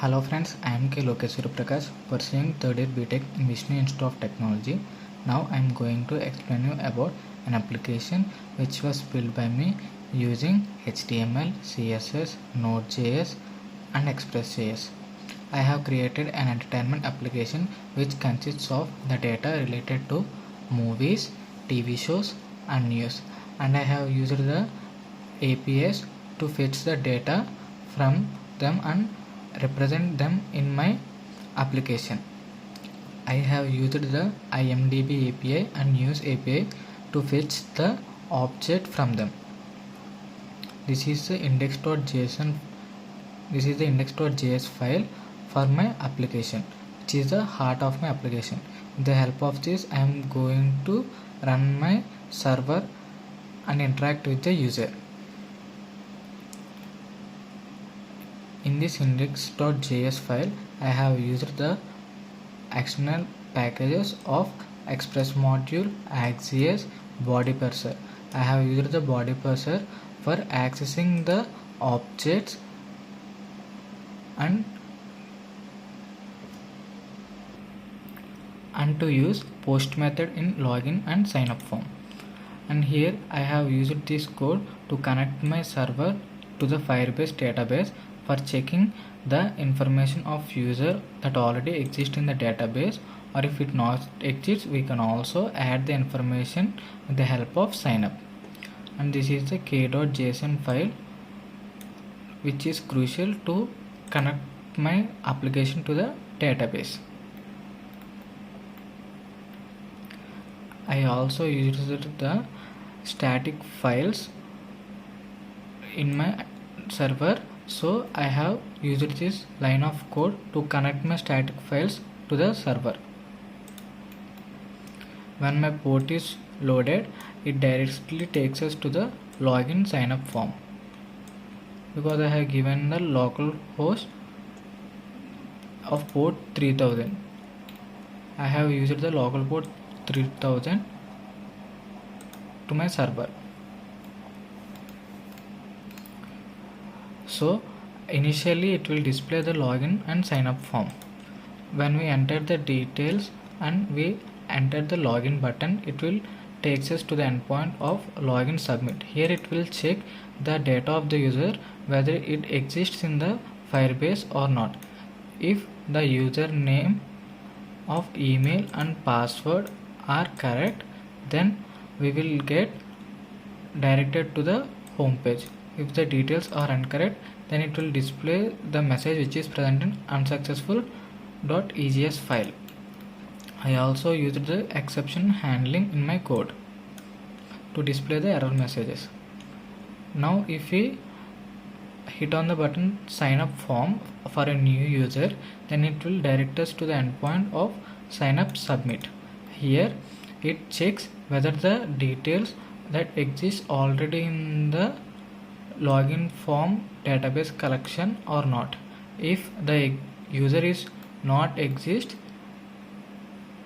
Hello friends, I am K. Lokeshwar Prakash, pursuing third year BTech in Vishnu Institute of Technology. Now I am going to explain you about an application which was built by me using HTML, CSS, nodejs and Express.js. I have created an entertainment application which consists of the data related to movies, TV shows and news, and I have used the APIs to fetch the data from them and represent them in my application. I have used the IMDb API and news API to fetch the object from them. This is the index.json. This is the index.js file for my application, which is the heart of my application. With the help of this, I am going to run my server and interact with the user. In this index.js file, I have used the external packages of Express module, Axios, body parser. I have used the body parser for accessing the objects and to use post method in login and sign up form. And here I have used this code to connect my server to the Firebase database for checking the information of user that already exists in the database, or if it not exists, we can also add the information with the help of sign up. And this is the k.json file which is crucial to connect my application to the database. I also used the static files in my server, so I have used this line of code to connect my static files to the server. When my port is loaded, it directly takes us to the login sign up form. Because I have given the local host of port 3000, I have used the local port 3000 to my server. So initially it will display the login and sign up form. When we enter the details and we enter the login button, it will takes us to the endpoint of login submit. Here it will check the data of the user, whether it exists in the Firebase or not. If the username of email and password are correct, then we will get directed to the home page. If the details are incorrect, then it will display the message which is present in unsuccessful.egs file. I also used the exception handling in my code to display the error messages. Now if we hit on the button sign up form for a new user, then it will direct us to the endpoint of sign up submit. Here it checks whether the details that exist already in the login form database collection or not. If the user is not exist,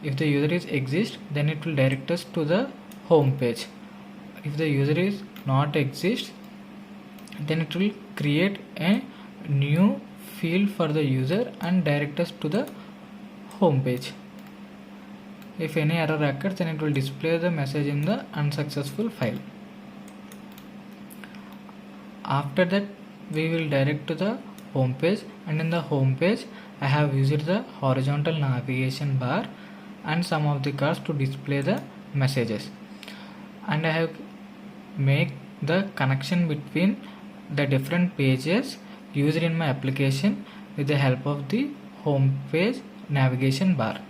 then it will direct us to the home page. If the user is not exist, then it will create a new field for the user and direct us to the home page. If any error occurs, then it will display the message in the unsuccessful file. After that, we will direct to the home page, and in the home page I have used the horizontal navigation bar and some of the cards to display the messages, and I have made the connection between the different pages used in my application with the help of the home page navigation bar.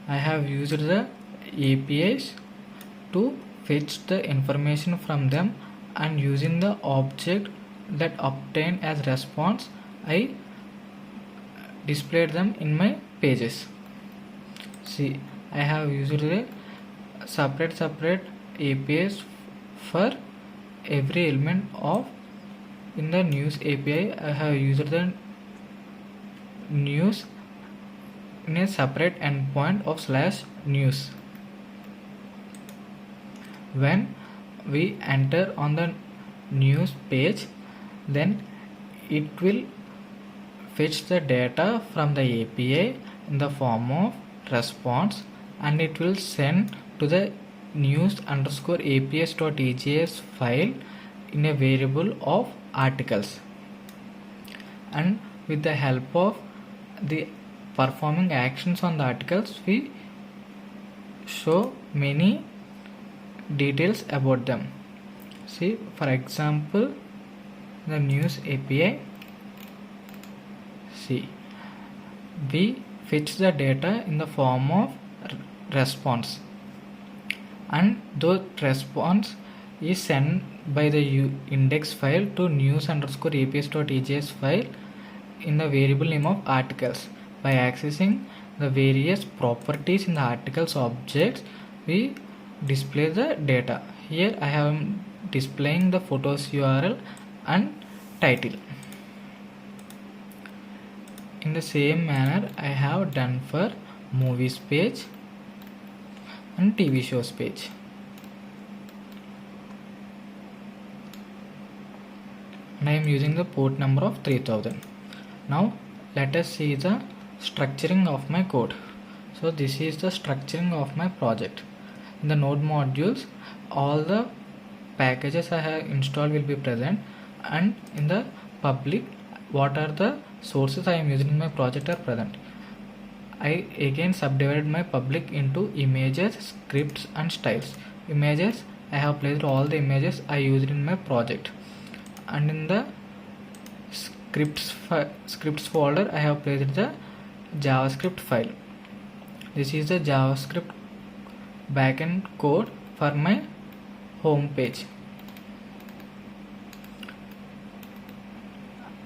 I have used the APIs to fetch the information from them, and using the object that obtained as response, I displayed them in my pages. See, I have used the separate APIs for every element of. In the news API, I have used the news in a separate endpoint of /news. When we enter on the news page, then it will fetch the data from the API in the form of response, and it will send to the news underscore aps.ejs file in a variable of articles. And with the help of the performing actions on the articles, we show many details about them. See, for example, the news API. See, we fetch the data in the form of response, and the response is sent by the index file to news underscore aps.ejs file in the variable name of articles. By accessing the various properties in the articles objects, we display the data. Here I am displaying the photos URL and title. In the same manner I have done for movies page and TV shows page. And I am using the port number of 3000. Now let us see the structuring of my code. So this is the structuring of my project. In the node modules, all the packages I have installed will be present, and in the public, what are the sources I am using in my project are present. I again subdivided my public into images, scripts and styles. Images, I have placed all the images I used in my project, and in the scripts folder I have placed the JavaScript file. This is the JavaScript backend code for my home page.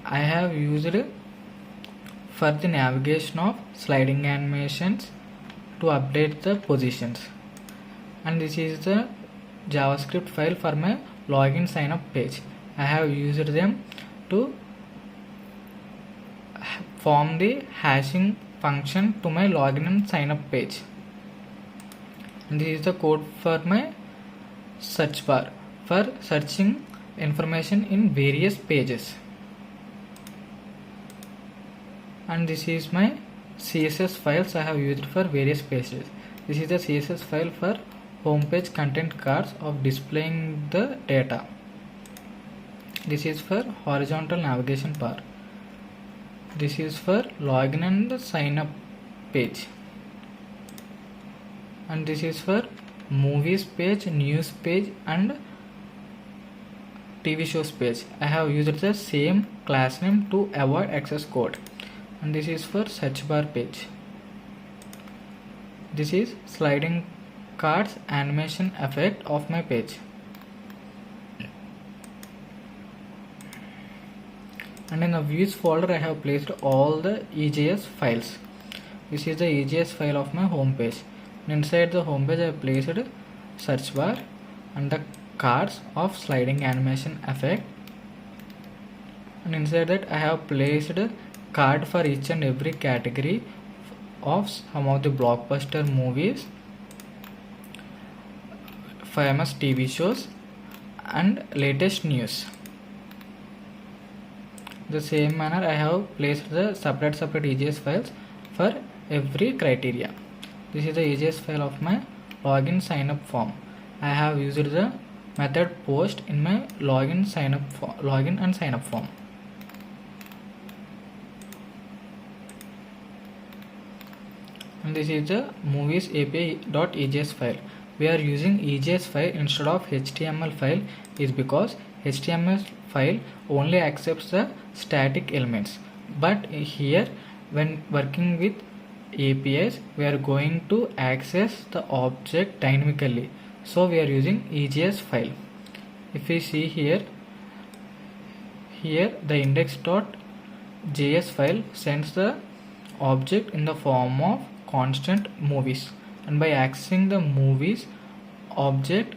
I have used for the navigation of sliding animations to update the positions, and this is the JavaScript file for my login sign up page. I have used them to form the hashing function to my login and sign up page. And this is the code for my search bar for searching information in various pages. And this is my CSS files I have used for various pages. This is the CSS file for homepage content cards of displaying the data. This is for horizontal navigation bar. This is for login and sign up page. And this is for movies page, news page and TV shows page. I have used the same class name to avoid access code. And this is for search bar page. This is sliding cards animation effect of my page. And in the views folder I have placed all the EJS files. This is the EJS file of my home page. And inside the home page I have placed search bar and the cards of sliding animation effect. And inside that I have placed card for each and every category of some of the blockbuster movies, famous TV shows and latest news. The same manner I have placed the separate EJS files for every criteria. This is the EJS file of my login sign up form. I have used the method post in my login and sign up form. And this is the movies API.ejs file. We are using EJS file instead of HTML file is because HTML file only accepts the static elements, but here when working with APIs we are going to access the object dynamically, so we are using EJS file. If we see here the index.js file sends the object in the form of constant movies, and by accessing the movies object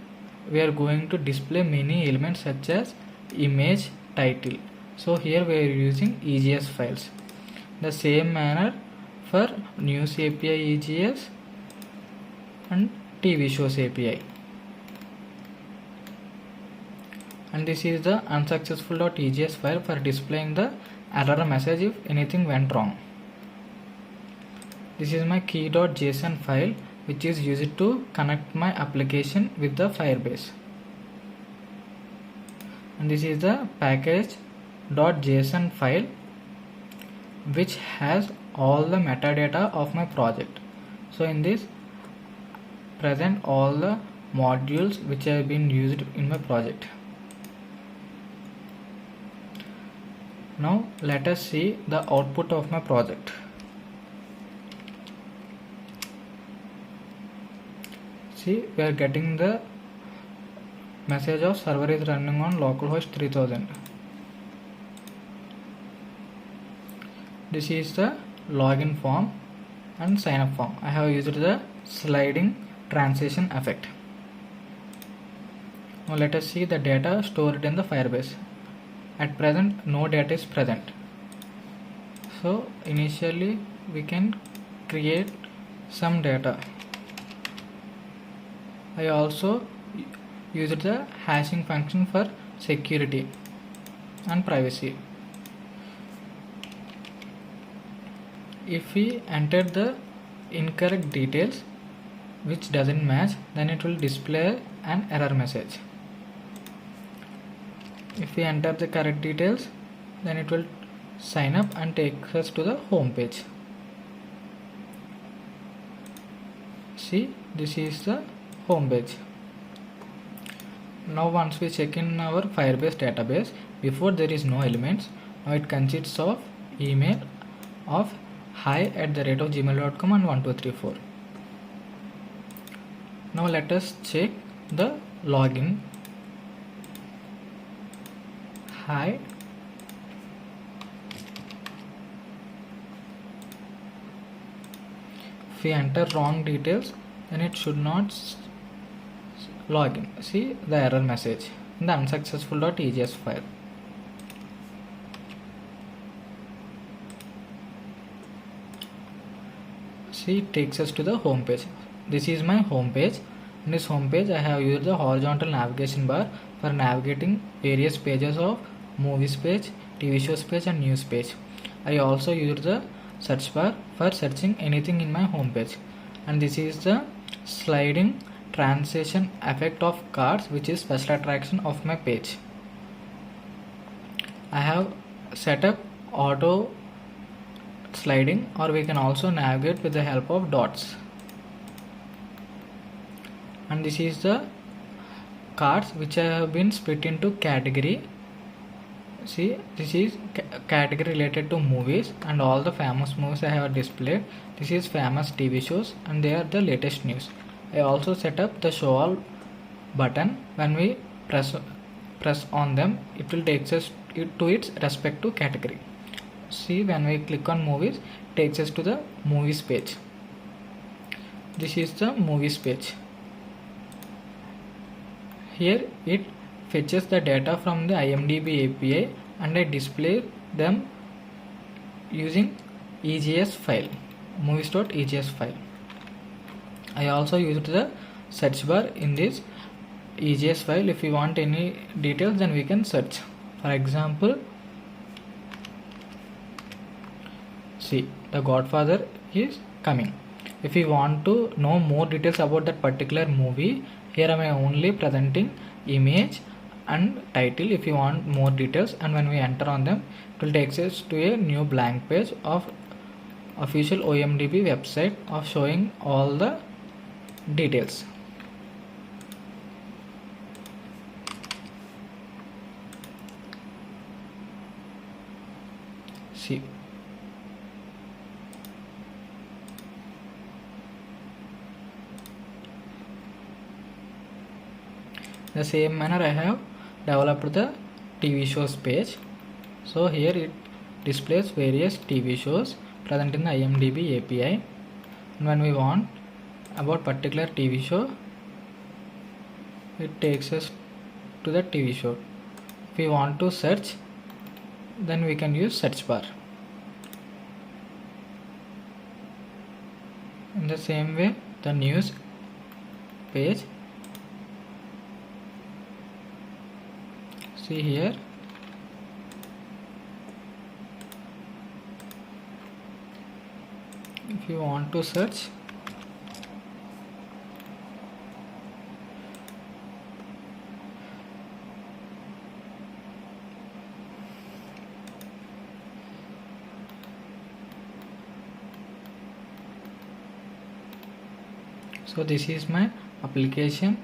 we are going to display many elements such as image, title. So here we are using EJS files. The same manner for news API EJS and TV shows API. And this is the unsuccessful.ejs file for displaying the error message if anything went wrong. This is my key.json file which is used to connect my application with the Firebase. And this is the package.json file which has all the metadata of my project. So in this present all the modules which have been used in my project. Now let us see the output of my project. See, we are getting the message of server is running on localhost 3000. This is the login form and sign up form. I have used the sliding transition effect. Now let us see the data stored in the Firebase. At present no data is present. So initially we can create some data. I also used the hashing function for security and privacy. If we enter the incorrect details which doesn't match, then it will display an error message. If we enter the correct details, then it will sign up and take us to the home page. See, this is the home page. Now once we check in our Firebase database, before there is no elements. Now it consists of email of hi@gmail.com and 1234. Now let us check the login. Hi. If we enter wrong details, then it should not log in. See the error message in the unsuccessful.egs file. See, it takes us to the home page. This is my home page. In this home page I have used the horizontal navigation bar for navigating various pages of movies page, TV shows page and news page. I also used the search bar for searching anything in my home page. And this is the sliding transition effect of cards, which is special attraction of my page. I have set up auto sliding, or we can also navigate with the help of dots. And this is the cards which have been split into category. See, this is category related to movies, and all the famous movies I have displayed. This is famous TV shows and they are the latest news. I also set up the show all button. When we press on them, it will take us to its respective category. See, when we click on movies, it takes us to the movies page. This is the movies page. Here it fetches the data from the IMDb API and I display them using EGS file, movies.egs file. I also used the search bar in this EGS file. If we want any details, then we can search. For example, see, The Godfather is coming. If we want to know more details about that particular movie, here I am only presenting image and title. If you want more details, and when we enter on them, it will take us to a new blank page of official OMDB website of showing all the details. See, the same manner I have developed the TV shows page. So here it displays various TV shows present in the IMDb API, and when we want about particular TV show, it takes us to the TV show. If we want to search, then we can use search bar. In the same way, the news page, see here, if you want to search, so this is my application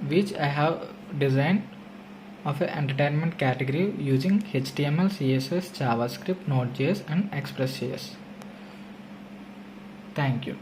which I have designed of an entertainment category using HTML, CSS, JavaScript, nodejs and Express.js. Thank you.